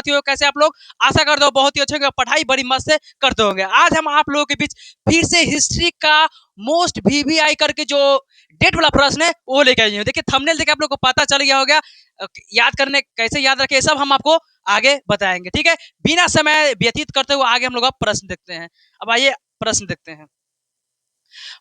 विद्यार्थी हो, कैसे आप लोग? आशा करता हूँ बहुत ही अच्छे होंगे, पढ़ाई बड़ी मस्त से करते होंगे। आज हम आप लोगों के बीच फिर से हिस्ट्री का मोस्ट वीवीआई करके जो डेट वाला प्रश्न है वो लेके आई हूँ। देखिए थंबनेल देख आप लोग को पता चल गया होगा, याद करने कैसे याद रखे सब हम आपको आगे बताएंगे। ठीक है, बिना समय व्यतीत करते हुए आगे हम लोग अब प्रश्न देखते हैं। अब आइए प्रश्न देखते हैं।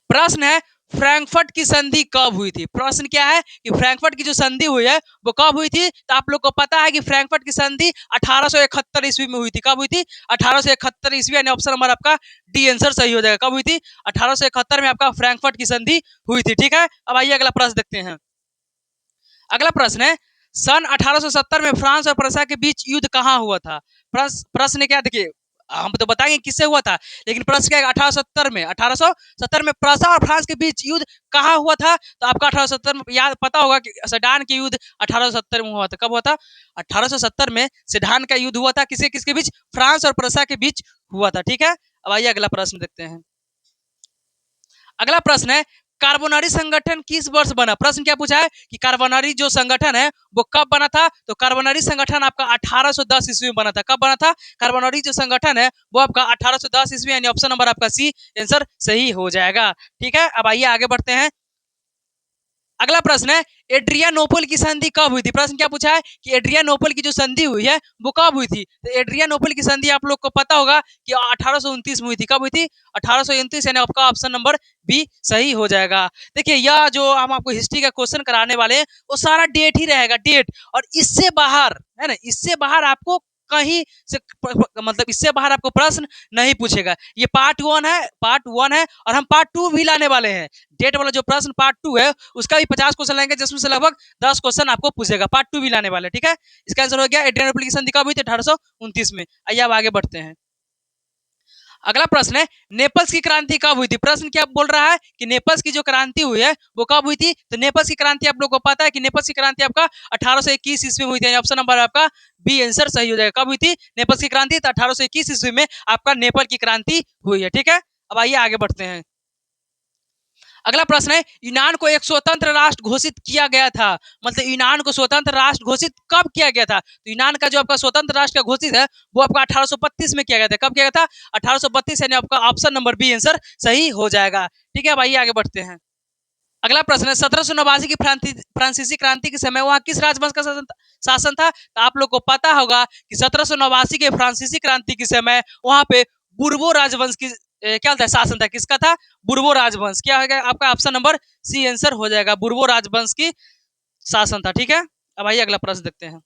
प्रश्न है फ्रैंकफर्ट की संधि कब हुई थी? प्रश्न क्या है कि फ्रैंकफर्ट की जो संधि हुई है वो कब हुई थी? तो आप लोग को पता है कि फ्रैंकफर्ट की संधि 1871 ईस्वी में हुई थी। कब हुई थी? 1871 ईस्वी, यानी ऑप्शन नंबर आपका डी आंसर सही हो जाएगा। कब हुई थी? 1871 में आपका फ्रैंकफर्ट की संधि हुई थी। ठीक है, अब आइए अगला प्रश्न देखते हैं। अगला प्रश्न है सन 1870 में फ्रांस और प्रसा के बीच युद्ध कहाँ हुआ था? प्रश्न क्या, देखिए हम तो बताएंगे किससे हुआ था, लेकिन प्रश्न क्या है 1870 में प्रसा और फ्रांस के बीच युद्ध कहाँ हुआ था? तो आपका 1870 में याद पता होगा कि सेडान के युद्ध 1870 में हुआ था। कब हुआ था? 1870 में सेडान का युद्ध हुआ था। किसके किसके बीच? फ्रांस और प्रसा के बीच हुआ था। ठीक है, अब आइए अगला प्रश्न देखते हैं। अगला प्रश्न है कार्बोनारी संगठन किस वर्ष बना? प्रश्न क्या पूछा है कि कार्बोनारी जो संगठन है वो कब बना था? तो कार्बोनारी संगठन आपका 1810 ईस्वी में बना था। कब बना था? कार्बोनारी जो संगठन है वो आपका 1810 ईस्वी, यानी ऑप्शन नंबर आपका सी आंसर सही हो जाएगा। ठीक है, अब आइए आगे बढ़ते हैं। अगला प्रश्न है एड्रियानोपल की संधि कब हुई थी? प्रश्न क्या पूछा है कि एड्रियानोपल की जो संधि हुई है वो कब हुई थी? तो एड्रियानोपल की संधि आप लोग को पता होगा कि 1829 में हुई थी। कब हुई थी? 1829, यानी आपका ऑप्शन नंबर बी सही हो जाएगा। देखिए यह जो हम आपको हिस्ट्री का क्वेश्चन कराने वाले हैं वो सारा डेट ही रहेगा, डेट, और इससे बाहर है ना, इससे बाहर आपको कहीं से मतलब इससे बाहर आपको प्रश्न नहीं पूछेगा। ये पार्ट 1 है और हम पार्ट 2 भी लाने वाले हैं। डेट वाला जो प्रश्न पार्ट 2 है उसका भी 50 क्वेश्चन लेंगे, जिसमें से लगभग 10 क्वेश्चन आपको पूछेगा। पार्ट 2 भी लाने वाले। ठीक है, इसका आंसर हो गया एड्रियानोपल की संधि कब हुई थी? 1829 में। आइए अब आगे बढ़ते हैं। अगला प्रश्न है नेपल्स की क्रांति कब हुई थी? प्रश्न क्या बोल रहा है कि नेपल्स की जो क्रांति हुई है वो कब हुई थी? तो नेपल्स की क्रांति आप लोग को पता है कि नेपल्स की क्रांति आपका 1821 ईस्वी में हुई थी। ऑप्शन नंबर आपका बी आंसर सही हो जाएगा। कब हुई थी नेपल्स की क्रांति? तो 1821 ईस्वी में आपका नेपाल की क्रांति हुई है। ठीक है, अब आइए आगे बढ़ते हैं। अगला प्रश्न है यूनान को एक स्वतंत्र राष्ट्र घोषित किया गया था, मतलब यूनान को स्वतंत्र राष्ट्र घोषित कब किया गया था? तो यूनान का जो आपका स्वतंत्र राष्ट्र का घोषित है वो आपका 1832 में किया गया था। कब किया गया था? 1832, यानी आपका ऑप्शन नंबर बी आंसर सही हो जाएगा। ठीक है, अब आइए आगे बढ़ते हैं। अगला प्रश्न है 1789 की फ्रांसीसी क्रांति के समय वहां किस राजवंश का शासन था? तो आप लोग को पता होगा कि 1789 के फ्रांसीसी क्रांति के समय वहां पे बुर्बो राजवंश की क्या था शासन था? किसका था? बुर्बो राजवंश। क्या होगा आपका ऑप्शन नंबर सी आंसर हो जाएगा, बुर्बो राजवंश की शासन था। ठीक है, अब आइए अगला प्रश्न देखते हैं।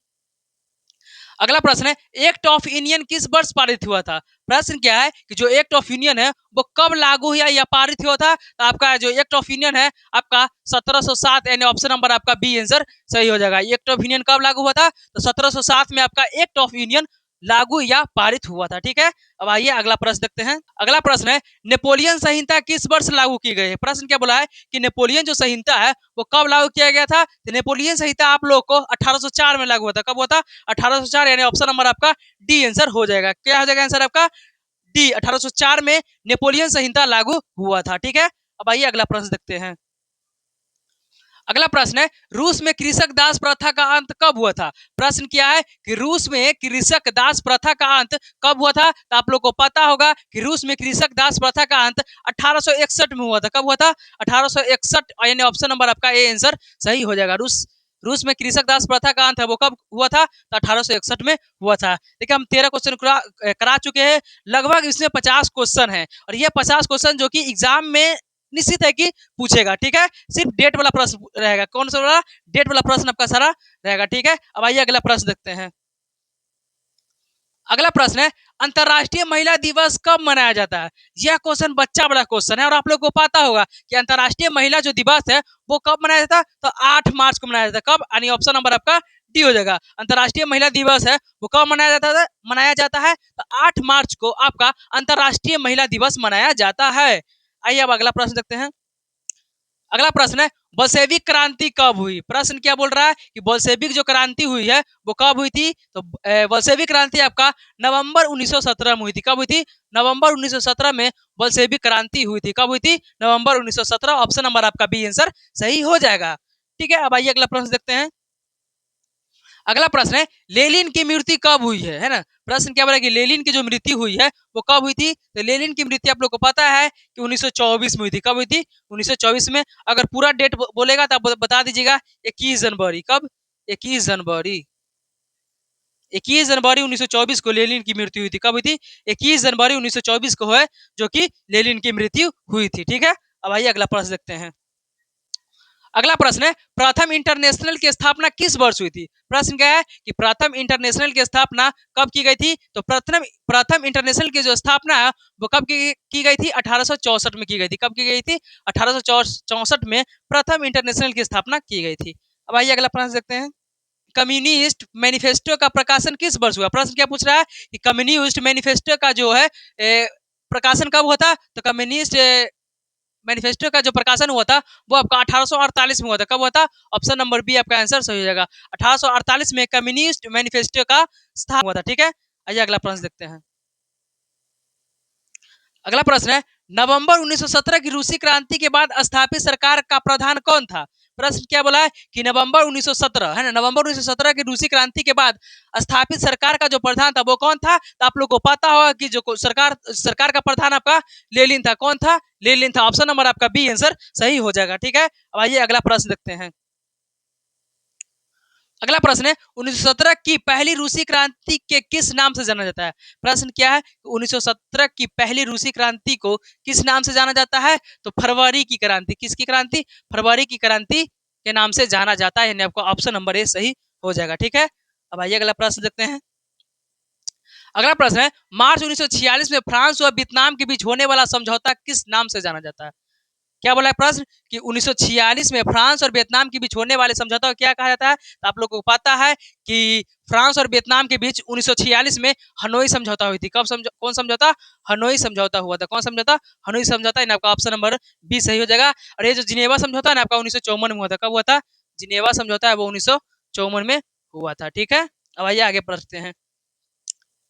अगला प्रश्न है एक्ट ऑफ यूनियन किस वर्ष पारित हुआ था? प्रश्न क्या है कि जो एक्ट ऑफ यूनियन है वो कब लागू हुआ या पारित हुआ था? तो आपका जो एक्ट ऑफ यूनियन है आपका 1707, यानी ऑप्शन नंबर आपका बी आंसर सही हो जाएगा। एक्ट ऑफ यूनियन कब लागू हुआ था? तो 1707 में आपका एक्ट ऑफ यूनियन लागू या पारित हुआ था। ठीक है, अब आइए अगला प्रश्न देखते हैं। अगला प्रश्न है नेपोलियन संहिता किस वर्ष लागू की गई है? प्रश्न क्या बोला है कि नेपोलियन जो संहिता है वो कब लागू किया गया था? तो नेपोलियन संहिता आप लोग को 1804 में लागू हुआ था। कब हुआ था? 1804, यानी ऑप्शन नंबर आपका डी आंसर हो जाएगा। क्या हो जाएगा आंसर आपका? डी। 1804 में नेपोलियन संहिता लागू हुआ था। ठीक है, अब आइए अगला प्रश्न देखते हैं। अगला प्रश्न है रूस में कृषक दास प्रथा का अंत कब हुआ था? प्रश्न क्या है कि रूस में कृषक दास प्रथा का अंत कब हुआ था? तो आप लोग को पता होगा कि रूस में कृषक दास प्रथा का अंत 1861 में हुआ था। कब हुआ था? 1861, यानी ऑप्शन नंबर आपका ए आंसर सही हो जाएगा। रूस में कृषक दास प्रथा का अंत है वो कब हुआ था? तो 1861 में हुआ था। देखिए हम 13 क्वेश्चन करा चुके हैं, लगभग इसमें 50 क्वेश्चन है, और ये 50 क्वेश्चन जो कि एग्जाम में निश्चित है कि पूछेगा। ठीक है, सिर्फ डेट वाला प्रश्न रहेगा। कौन सा वाला? डेट वाला प्रश्न आपका सारा रहेगा। ठीक है, अब आइए अगला प्रश्न देखते हैं। अगला प्रश्न है अंतर्राष्ट्रीय महिला दिवस कब मनाया जाता है? यह क्वेश्चन बच्चा वाला क्वेश्चन है और आप लोग को पता होगा कि अंतर्राष्ट्रीय महिला जो दिवस है वो कब मनाया जाता है? तो 8 मार्च को मनाया जाता है। कब? यानी ऑप्शन नंबर आपका डी हो जाएगा। अंतर्राष्ट्रीय महिला दिवस है वो कब मनाया जाता है? तो 8 मार्च को आपका अंतर्राष्ट्रीय महिला दिवस मनाया जाता है। आइए अब अगला प्रश्न देखते हैं। अगला प्रश्न है बल्शेविक क्रांति कब हुई? प्रश्न क्या बोल रहा है कि बल्शेविक जो क्रांति हुई है वो कब हुई थी? तो बल्शेविक क्रांति आपका नवंबर 1917 में हुई थी। कब हुई थी? नवंबर 1917 में बल्शेविक क्रांति हुई थी। कब हुई थी? नवंबर 1917। ऑप्शन नंबर आपका बी आंसर सही हो जाएगा। ठीक है, अब आइए अगला प्रश्न देखते हैं। अगला प्रश्न है लेनिन की मृत्यु कब हुई है ना। प्रश्न क्या बोला कि लेनिन की जो मृत्यु हुई है वो कब हुई थी। तो लेनिन की मृत्यु आप लोग को पता है कि 1924 में हुई थी। कब हुई थी? 1924 में। अगर पूरा डेट बोलेगा तो आप बता दीजिएगा। 21 जनवरी। कब? 21 जनवरी। 21 जनवरी 1924 को लेनिन की मृत्यु हुई थी। कब हुई थी? 21 जनवरी 1924 को है जो कि लेनिन की मृत्यु हुई थी। ठीक है। अब आइए अगला प्रश्न देखते हैं। अगला प्रश्न है प्रथम इंटरनेशनल की स्थापना किस वर्ष हुई थी। प्रश्न क्या है कि प्रथम इंटरनेशनल की स्थापना कब की गई थी। तो प्रथम प्रथम इंटरनेशनल की जो स्थापना है वो कब की गई थी? 1864 में की गई थी। कब की गई थी? 1864 में प्रथम इंटरनेशनल की स्थापना की गई थी। अब आइए अगला प्रश्न देखते हैं। कम्युनिस्ट मैनिफेस्टो का प्रकाशन किस वर्ष हुआ। प्रश्न क्या पूछ रहा है कि कम्युनिस्ट मैनिफेस्टो का जो है प्रकाशन कब हुआ था। तो कम्युनिस्ट मैनिफेस्टो का जो प्रकाशन हुआ था वो आपका 1848 में हुआ था। कब हुआ था? ऑप्शन नंबर बी आपका आंसर सही हो जाएगा। 1848 में कम्युनिस्ट मैनिफेस्टो का स्थापना हुआ था। ठीक है। आइए अगला प्रश्न देखते हैं। अगला प्रश्न है नवंबर 1917 की रूसी क्रांति के बाद स्थापित सरकार का प्रधान कौन था। प्रश्न क्या बोला है कि नवंबर 1917 है ना। नवंबर 1917 की रूसी क्रांति के बाद स्थापित सरकार का जो प्रधान था वो कौन था। तो आप लोग को पता होगा कि जो सरकार का प्रधान आपका लेनिन था। कौन था? लेनिन था। ऑप्शन नंबर आपका बी आंसर सही हो जाएगा। ठीक है। अब आइए अगला प्रश्न देखते हैं। अगला प्रश्न है 1917 की पहली रूसी क्रांति के किस नाम से जाना जाता है। प्रश्न क्या है 1917 की पहली रूसी क्रांति को किस नाम से जाना जाता है। तो फरवरी की क्रांति। किसकी क्रांति? फरवरी की क्रांति के नाम से जाना जाता है। यानी आपको ऑप्शन नंबर ए सही हो जाएगा। ठीक है। अब आइए अगला प्रश्न देखते हैं। अगला प्रश्न है मार्च 1946 में फ्रांस और वियतनाम के बीच होने वाला समझौता किस नाम से जाना जाता है। क्या बोला है प्रश्न कि 1946 में फ्रांस और वियतनाम के बीच होने वाले समझौता को क्या कहा जाता है। तो आप लोगों को पता है कि फ्रांस और वियतनाम के बीच 1946 में हनोई समझौता हुई थी। कब कौन समझौता? हनोई समझौता हुआ था। कौन समझौता? हनोई समझौता। इन आपका ऑप्शन नंबर बी सही हो जाएगा। और ये जो जिनेवा समझौता है ना आपका 1954 में हुआ था। कब हुआ था? जिनेवा समझौता है वो 1954 में हुआ था। ठीक है। अब आइए आगे पढ़ते हैं।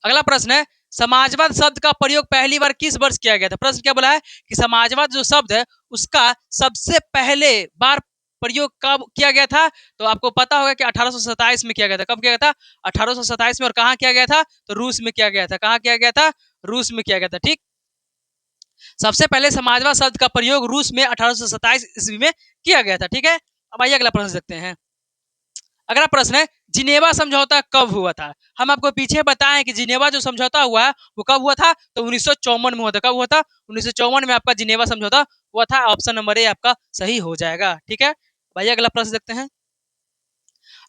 अगला प्रश्न है समाजवाद शब्द का प्रयोग पहली बार किस वर्ष किया गया था। प्रश्न क्या बोला है कि समाजवाद जो शब्द है उसका सबसे पहले बार प्रयोग कब किया गया था। तो आपको पता होगा कि 1827 में किया गया था। कब किया गया था? 1827 में। और कहाँ किया गया था? तो रूस में किया गया था। कहाँ किया गया था? रूस में किया गया था। ठीक। सबसे पहले समाजवाद शब्द का प्रयोग रूस में 1827 ईस्वी में किया गया था। ठीक है। अब आइए अगला प्रश्न देखते हैं। अगला प्रश्न है जिनेवा समझौता कब हुआ था। हम आपको पीछे बताएं कि जिनेवा जो समझौता हुआ है वो कब हुआ था। तो 1954 में हुआ था। कब हुआ था? 1954 में आपका जिनेवा समझौता हुआ था। ऑप्शन नंबर ए आपका सही हो जाएगा। ठीक है। भाई अगला प्रश्न देखते हैं।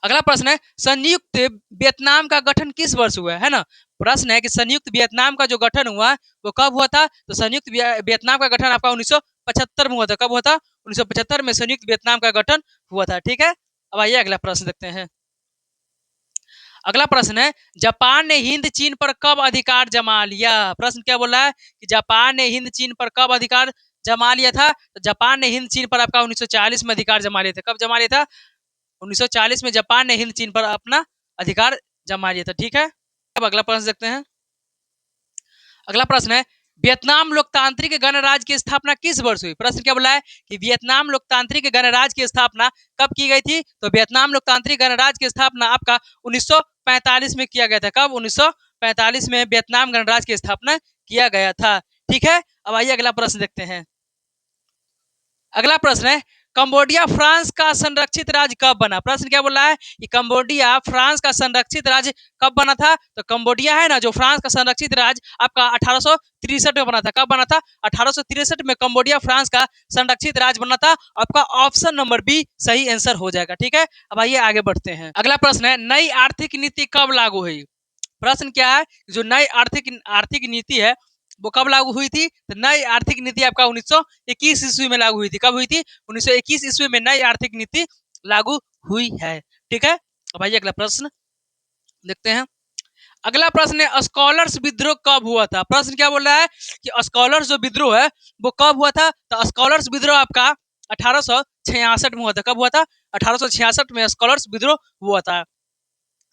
अगला प्रश्न है संयुक्त वियतनाम का गठन किस वर्ष हुआ है ना। प्रश्न है कि संयुक्त वियतनाम का जो गठन हुआ वो कब हुआ था। तो संयुक्त वियतनाम का गठन आपका 1975 में हुआ था। कब हुआ था? 1975 में संयुक्त वियतनाम का गठन हुआ था। ठीक है। अब आइए अगला प्रश्न देखते हैं। अगला प्रश्न है जापान ने हिंद चीन पर कब अधिकार जमा लिया। प्रश्न क्या बोला है कि जापान ने हिंद चीन पर कब अधिकार जमा लिया था। तो जापान ने हिंद चीन पर आपका 1940 में अधिकार जमा लिया था। कब जमा लिया था? 1940 में जापान ने हिंद चीन पर अपना अधिकार जमा लिया था। ठीक है। अब अगला प्रश्न देखते हैं। अगला प्रश्न है वियतनाम लोकतांत्रिक गणराज्य की स्थापना किस वर्ष हुई। प्रश्न क्या बोला है कि वियतनाम लोकतांत्रिक गणराज्य की स्थापना कब की गई थी। तो वियतनाम लोकतांत्रिक गणराज्य की स्थापना आपका 1945 में किया गया था। कब? 1945 में वियतनाम गणराज्य की स्थापना किया गया था। ठीक है। अब आइए अगला प्रश्न देखते हैं। अगला प्रश्न है कंबोडिया फ्रांस का संरक्षित राज्य कब बना। प्रश्न क्या बोला है कि कंबोडिया फ्रांस का संरक्षित राज्य कब बना था। तो कंबोडिया है ना जो फ्रांस का संरक्षित राज्य आपका 1863 में बना था। कब बना था? 1863 में कंबोडिया फ्रांस का संरक्षित राज्य बना था। आपका ऑप्शन नंबर बी सही आंसर हो जाएगा। ठीक है। अब आइए आगे बढ़ते हैं। अगला प्रश्न है नई आर्थिक नीति कब लागू हुई। प्रश्न क्या है जो नई आर्थिक आर्थिक नीति है वो कब लागू हुई थी। तो नई आर्थिक नीति आपका 1921 ईस्वी में लागू हुई थी। कब हुई थी? 1921 ईस्वी में नई आर्थिक नीति लागू हुई है। ठीक है। अब आइए अगला प्रश्न देखते हैं। अगला प्रश्न है स्कॉलर्स विद्रोह कब हुआ था। प्रश्न क्या बोल रहा है कि स्कॉलर्स जो विद्रोह है वो कब हुआ था। तो स्कॉलर्स विद्रोह आपका 1866 में हुआ था। कब हुआ था? 1866 में स्कॉलर्स विद्रोह हुआ था।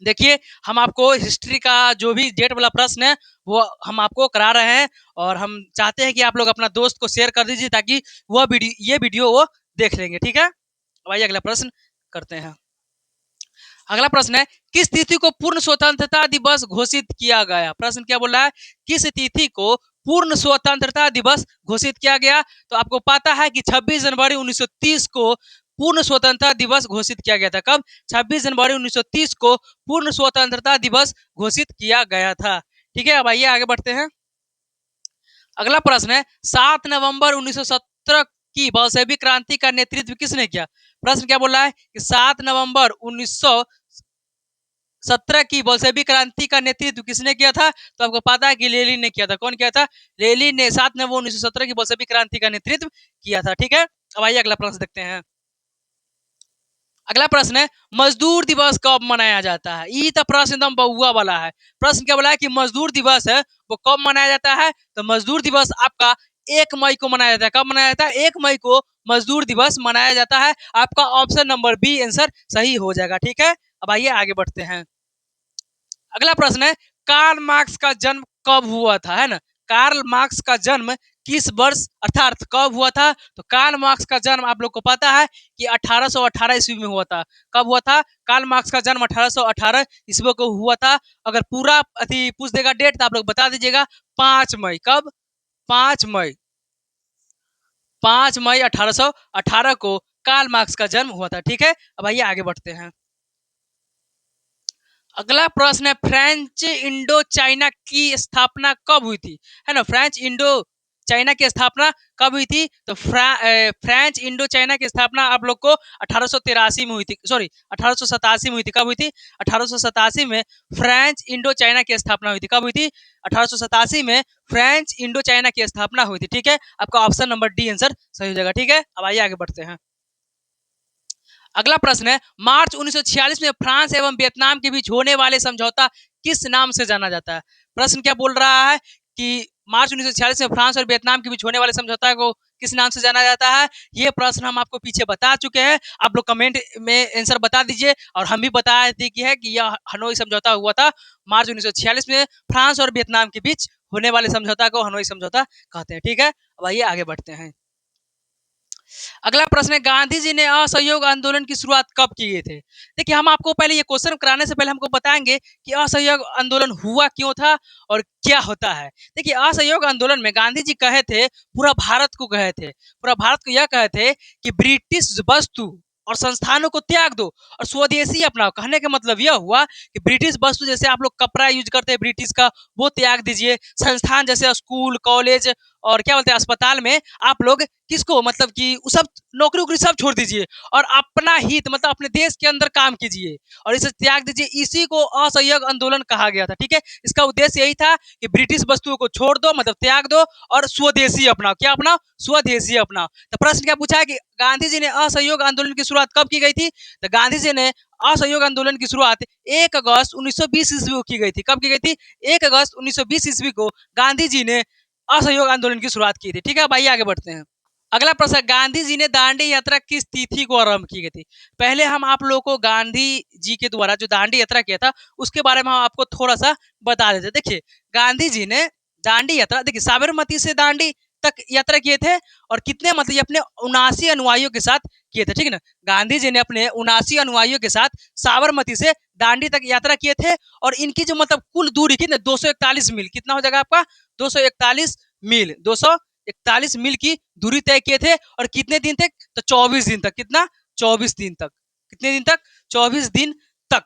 देखिए हम आपको हिस्ट्री का जो भी डेट वाला प्रश्न है वो हम आपको करा रहे हैं और हम चाहते हैं कि आप लोग अपना दोस्त को शेयर कर दीजिए ताकि वह ये वीडियो वो देख लेंगे। ठीक है। अब आइए अगला प्रश्न करते हैं। अगला प्रश्न है, किस तिथि को पूर्ण स्वतंत्रता दिवस घोषित किया गया? प्रश्न क्या बोल रहा है, किस तिथि को पूर्ण स्वतंत्रता दिवस घोषित किया गया? तो आपको पता है कि 26 जनवरी 1930 को पूर्ण स्वतंत्रता दिवस घोषित किया गया था। कब? 26 जनवरी 1930 को पूर्ण स्वतंत्रता दिवस घोषित किया गया था। ठीक है, अब आइए आगे बढ़ते हैं। अगला प्रश्न है, 7 नवंबर 1917 की बौल्शेविक क्रांति का नेतृत्व किसने किया? प्रश्न क्या बोल रहा है कि 7 नवंबर 1917 की बौल्शेविक क्रांति का नेतृत्व किसने किया था? तो आपको पता है कि लेनिन ने किया था। कौन किया था? लेनिन ने 7 नवंबर 1917 की बौल्शेविक क्रांति का नेतृत्व किया था। ठीक है, अब आइए अगला प्रश्न देखते हैं। अगला प्रश्न है, मजदूर दिवस कब मनाया जाता है? ये तो प्रश्न एकदम बहुआ वाला है। प्रश्न क्या बोला है कि मजदूर दिवस है वो कब मनाया जाता है? तो मजदूर दिवस आपका 1 मई को मनाया जाता है। कब मनाया जाता है? 1 मई को मजदूर दिवस मनाया जाता है। आपका ऑप्शन नंबर बी आंसर सही हो जाएगा। ठीक है, अब आइए आगे बढ़ते हैं। अगला प्रश्न है, कार्ल मार्क्स का जन्म कब हुआ था? है ना, कार्ल मार्क्स का जन्म किस वर्ष अर्थात कब हुआ था? तो कार्ल मार्क्स का जन्म आप लोग को पता है कि 1818 ईस्वी में हुआ था। कब हुआ था? कार्ल मार्क्स का जन्म 1818 ईस्वी को हुआ था। अगर पूरा अति पूछ देगा डेट तो आप लोग बता दीजिएगा 5 मई। कब? 5 मई, 5 मई 1818 को कार्ल मार्क्स का जन्म हुआ था। ठीक है, अब आइए आगे बढ़ते हैं। अगला प्रश्न है, फ्रेंच इंडो चाइना की स्थापना कब हुई थी? है ना, फ्रेंच इंडो चाइना की स्थापना कब हुई थी? तो फ्रेंच इंडो चाइना की स्थापना आप लोग को 1883 में हुई थी। सॉरी, 1887 में हुई थी। कब हुई थी? 1887 में फ्रेंच इंडो चाइना की स्थापना हुई थी। कब हुई थी? 1887 में फ्रेंच इंडो चाइना की स्थापना हुई थी। ठीक है, आपका ऑप्शन नंबर डी आंसर सही हो जाएगा। ठीक है, अब आइए आगे बढ़ते हैं। अगला प्रश्न है, मार्च 1946 में फ्रांस एवं वियतनाम के बीच होने वाले समझौता किस नाम से जाना जाता है? प्रश्न क्या बोल रहा है कि मार्च 1946 में फ्रांस और वियतनाम के बीच होने वाले समझौता को किस नाम से जाना जाता है? ये प्रश्न हम आपको पीछे बता चुके हैं। आप लोग कमेंट में आंसर बता दीजिए और हम भी बता दी कि है कि यह हनोई समझौता हुआ था मार्च 1946 में फ्रांस और वियतनाम के बीच होने वाले समझौता को हनोई समझौता कहते हैं। ठीक है, अब आइए आगे बढ़ते हैं। अगला प्रश्न है, गांधी जी ने असहयोग आंदोलन की शुरुआत कब किए थे? देखिए, हम आपको पहले ये क्वेश्चन कराने से पहले हमको बताएंगे कि असहयोग आंदोलन हुआ क्यों था और क्या होता है। देखिए, असहयोग आंदोलन में गांधी जी कहे थे, पूरा भारत को कहे थे, पूरा भारत को यह कहे थे कि ब्रिटिश वस्तु और संस्थानों को त्याग दो और स्वदेशी अपनाओ। कहने का मतलब यह हुआ कि ब्रिटिश वस्तु जैसे आप लोग कपड़ा यूज करते हैं ब्रिटिश का, वो त्याग दीजिए। संस्थान जैसे स्कूल, कॉलेज और क्या बोलते हैं अस्पताल में आप लोग किसको मतलब कि सब नौकरी वोकरी सब छोड़ दीजिए और अपना हित मतलब अपने देश के अंदर काम कीजिए और इसे त्याग दीजिए। इसी को असहयोग आंदोलन कहा गया था। ठीक है, इसका उद्देश्य यही था कि ब्रिटिश वस्तुओं को छोड़ दो मतलब त्याग दो और स्वदेशी अपनाओ। क्या अपनाओ? स्वदेशी अपनाओ। तो प्रश्न क्या पूछा है कि गांधी जी ने असहयोग आंदोलन की शुरुआत कब की गई थी? तो गांधी जी ने असहयोग आंदोलन की शुरुआत 1 अगस्त 1920 ईस्वी को की गई थी। कब की गई थी? 1 अगस्त 1920 ईस्वी को गांधी जी ने असहयोग आंदोलन की शुरुआत की थी। ठीक है, अब आइए आगे बढ़ते हैं। अगला प्रश्न, गांधी जी ने दांडी यात्रा किस तिथि को आरंभ की गई थी? पहले हम आप लोगों को गांधी जी के द्वारा जो दांडी यात्रा किया था उसके बारे में हम आपको थोड़ा सा बता देते। देखिए, गांधी जी ने दांडी यात्रा, देखिए साबरमती से दांडी तक यात्रा किए थे और कितने मतलब ये अपने 79 अनुयायियों के साथ किए थे। ठीक है ना, गांधी जी ने अपने 79 अनुयायियों के साथ साबरमती से दांडी तक यात्रा किए थे और इनकी जो मतलब कुल दूरी कितने 241 मील, कितना हो जाएगा आपका 241 मील, 241 मील की दूरी तय किए थे और कितने दिन तक? तो 24 दिन तक। कितना? 24 दिन तक। कितने दिन तक? 24 दिन तक।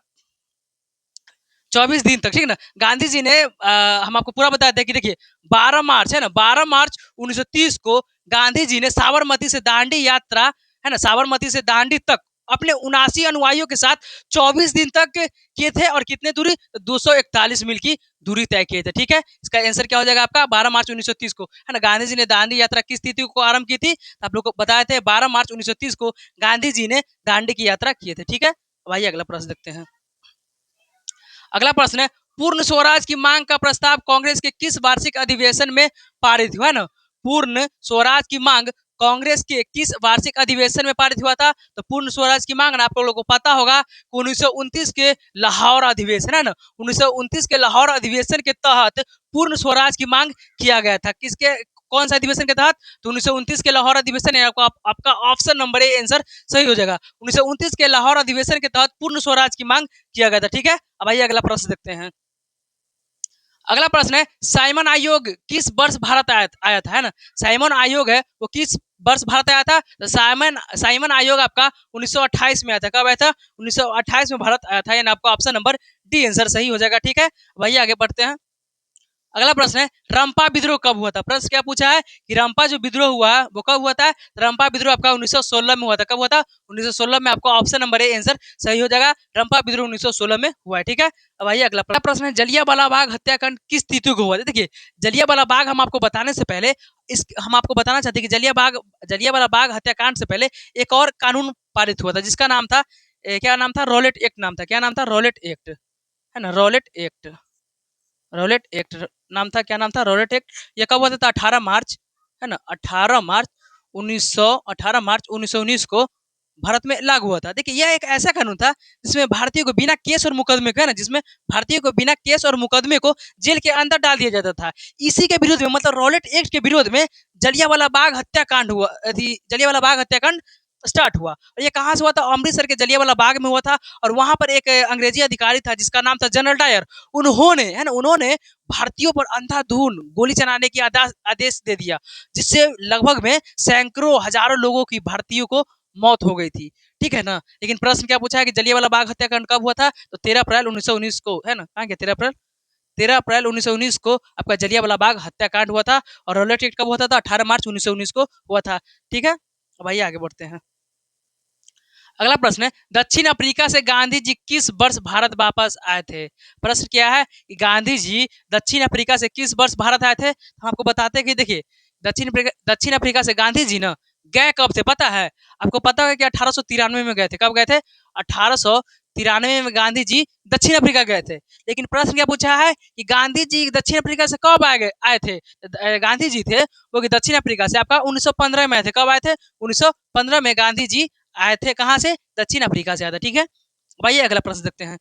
24 दिन तक। ठीक है ना, गांधी जी ने हम आपको पूरा बताते हैं कि देखिए 12 मार्च है ना, 12 मार्च 1930 को गांधी जी ने साबरमती से दांडी यात्रा है ना, साबरमती से दांडी तक अपने 79 अनुयायियों के साथ 24 दिन तक किए थे और कितने दूरी? 241 मील की दूरी तय किए थे। ठीक है, इसका आंसर क्या हो जाएगा आपका 12 मार्च 1930 को, है ना। गांधी जी ने दांडी यात्रा किस तिथि को आरंभ की थी? आप लोग को बताए थे 12 मार्च 1930 को गांधी जी ने दांडी की यात्रा किए थे। ठीक है, अब आइए अगला प्रश्न देखते हैं। अगला प्रश्न है, पूर्ण स्वराज की मांग का प्रस्ताव कांग्रेस के किस वार्षिक अधिवेशन में पारित हुआ? है ना, पूर्ण स्वराज की मांग कांग्रेस के किस वार्षिक अधिवेशन में पारित हुआ था? तो पूर्ण स्वराज की मांग आप लोगों को पता होगा 1929 के लाहौर अधिवेशन, है ना, 1929 के लाहौर अधिवेशन के तहत पूर्ण स्वराज की मांग किया गया था। किसके कौन सा अधिवेशन के तहत? तो 1929 के लाहौर अधिवेशन है। आपका ऑप्शन नंबर ए आंसर सही हो जाएगा। 1929 के लाहौर अधिवेशन के तहत पूर्ण स्वराज की मांग किया गया था। ठीक है, अब आइए अगला प्रश्न देखते हैं। अगला प्रश्न है, साइमन आयोग किस वर्ष भारत आया था, है ना? साइमन आयोग है वो किस वर्ष भारत आया था? तो साइमन साइमन आयोग आपका 1928 में आया था। कब आया था? 1928 में भारत आया था, यानी आपका ऑप्शन नंबर डी आंसर सही हो जाएगा। ठीक है, वही आगे बढ़ते हैं। अगला प्रश्न है, रंपा विद्रोह कब हुआ था? प्रश्न क्या पूछा है कि रंपा जो विद्रोह हुआ है वो कब हुआ था? रंपा विद्रोह आपका 1916 में हुआ था। कब हुआ था? 1916 में। आपका ऑप्शन नंबर ए आंसर सही हो जाएगा। रंपा विद्रोह 1916 में हुआ है। ठीक है, अब आइए अगला प्रश्न है, जलियांवाला बाग हत्याकांड किस तिथि को हुआ था? देखिए, जलियांवाला बाग हम आपको बताने से पहले हम आपको बताना चाहते हैं कि जलियांवाला बाग हत्याकांड से पहले एक और कानून पारित हुआ था, जिसका नाम था क्या नाम था? रॉलेट एक्ट नाम था। क्या नाम था? रॉलेट एक्ट, है ना? रॉलेट एक्ट, रॉलेट एक्ट नाम था। क्या नाम था? Rowlatt act. ये कब हुआ था? 18 मार्च, है ना? 18 मार्च 1919 को भारत में लागू हुआ था। देखिए, यह एक ऐसा कानून था जिसमें भारतीयों को बिना केस और मुकदमे का, है ना, जिसमें भारतीयों को बिना केस और मुकदमे को जेल के अंदर डाल दिया जाता था। इसी के विरोध में, मतलब रॉलेट एक्ट के विरोध में जलियांवाला बाग हत्याकांड हुआ। जलियांवाला बाग हत्याकांड स्टार्ट हुआ। और ये कहाँ से हुआ था? अमृतसर के जलियांवाला बाग में हुआ था। और वहां पर एक अंग्रेजी अधिकारी था जिसका नाम था जनरल डायर। उन्होंने, है ना, उन्होंने भारतीयों पर अंधाधुंध गोली चलाने की आदेश दे दिया, जिससे लगभग में सैकड़ों हजारों लोगों की, भारतीयों को मौत हो गई थी। ठीक है ना? लेकिन प्रश्न क्या पूछा है कि जलियांवाला बाग हत्याकांड कब हुआ था? तो 13 अप्रैल 1919 को, है ना? कहाँ गया? 13 अप्रैल 1919 को आपका जलियांवाला बाग हत्याकांड हुआ था। और रॉलेट एक्ट कब हुआ था? 18 मार्च 1919 को हुआ था। ठीक है, अब आइए आगे बढ़ते हैं। अगला प्रश्न है, दक्षिण अफ्रीका से गांधी जी किस वर्ष भारत वापस आए थे? प्रश्न क्या है कि गांधी जी दक्षिण अफ्रीका से किस वर्ष भारत आए थे? हम आपको बताते हैं कि देखिए, दक्षिण अफ्रीका से गांधी जी ना गए कब थे पता है? आपको पता है कि 1893 में गए थे। कब गए थे? 1893 में गांधी जी दक्षिण अफ्रीका गए थे। लेकिन प्रश्न क्या पूछा है कि गांधी जी दक्षिण अफ्रीका से कब आए थे? गांधी जी थे वो कि दक्षिण अफ्रीका से आपका 1915 में आए थे। कब आए थे? 1915 में गांधी जी आए थे। कहाँ से? दक्षिण अफ्रीका से आया था। ठीक है, भाई अगला प्रश्न देखते हैं।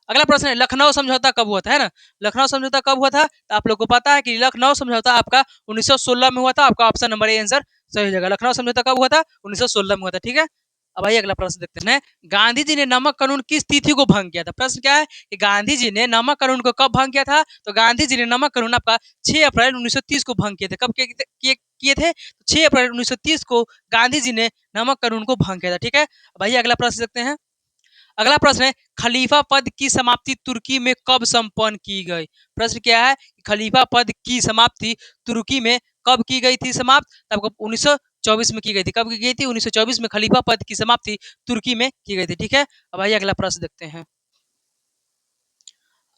अगला प्रश्न है, लखनऊ समझौता कब हुआ था, है ना? लखनऊ समझौता कब हुआ था? तो आप लोग को पता है कि लखनऊ समझौता आपका 1916 में हुआ था। आपका ऑप्शन नंबर ए आंसर सही हो जाएगा। लखनऊ समझौता कब हुआ था? 1916 में हुआ था। ठीक है, अब आइए अगला प्रश्न देखते हैं। गांधी जी ने नमक कानून किस तिथि को भंग किया था? प्रश्न क्या है कि गांधी जी ने नमक कानून को कब भंग किया था? तो गांधी जी ने नमक कानून आपका 6 अप्रैल 1930 को भंग किए थे। कब किए थे? 6 अप्रैल 1930 को गांधी जी ने नमक कानून को भंग किया था। ठीक है, भाई अगला प्रश्न देखते हैं। अगला प्रश्न है, खलीफा पद की समाप्ति तुर्की में कब संपन्न की गई? प्रश्न क्या है, खलीफा पद की समाप्ति तुर्की में कब की गई थी समाप्त? तब 1924 में की गई थी। कब की गई थी? 1924 में खलीफा पद की समाप्ति तुर्की में की गई थी। ठीक है, अब आइए अगला प्रश्न देखते हैं।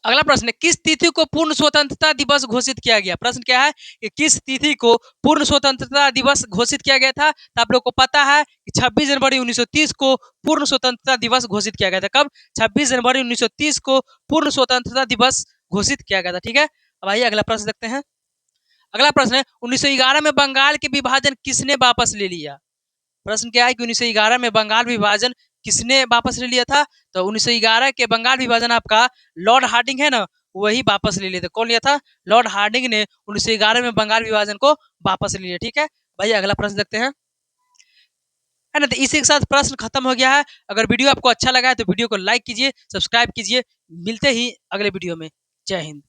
अगला प्रश्न है, किस तिथि को पूर्ण स्वतंत्रता दिवस घोषित किया गया? प्रश्न क्या है कि किस तिथि को पूर्ण स्वतंत्रता दिवस घोषित किया गया था? तो आप लोग को पता है कि 26 जनवरी 1930 को पूर्ण स्वतंत्रता दिवस घोषित किया गया था। कब? 26 जनवरी 1930 को पूर्ण स्वतंत्रता दिवस घोषित किया गया था। ठीक है, अब आइए अगला प्रश्न देखते हैं। अगला प्रश्न है, 1911 में बंगाल के विभाजन किसने वापस ले लिया? प्रश्न क्या है कि 1911 में बंगाल विभाजन किसने वापस ले लिया था? तो 1911 के बंगाल विभाजन आपका लॉर्ड हार्डिंग, है ना, वही वापस ले लिए थे। कौन लिया था? लॉर्ड हार्डिंग ने 1911 में बंगाल विभाजन को वापस ले लिया। ठीक है, भाई अगला प्रश्न देखते हैं, है ना? तो इसी के साथ प्रश्न खत्म हो गया है। अगर वीडियो आपको अच्छा लगा है तो वीडियो को लाइक कीजिए, सब्सक्राइब कीजिए। मिलते ही अगले वीडियो में। जय हिंद।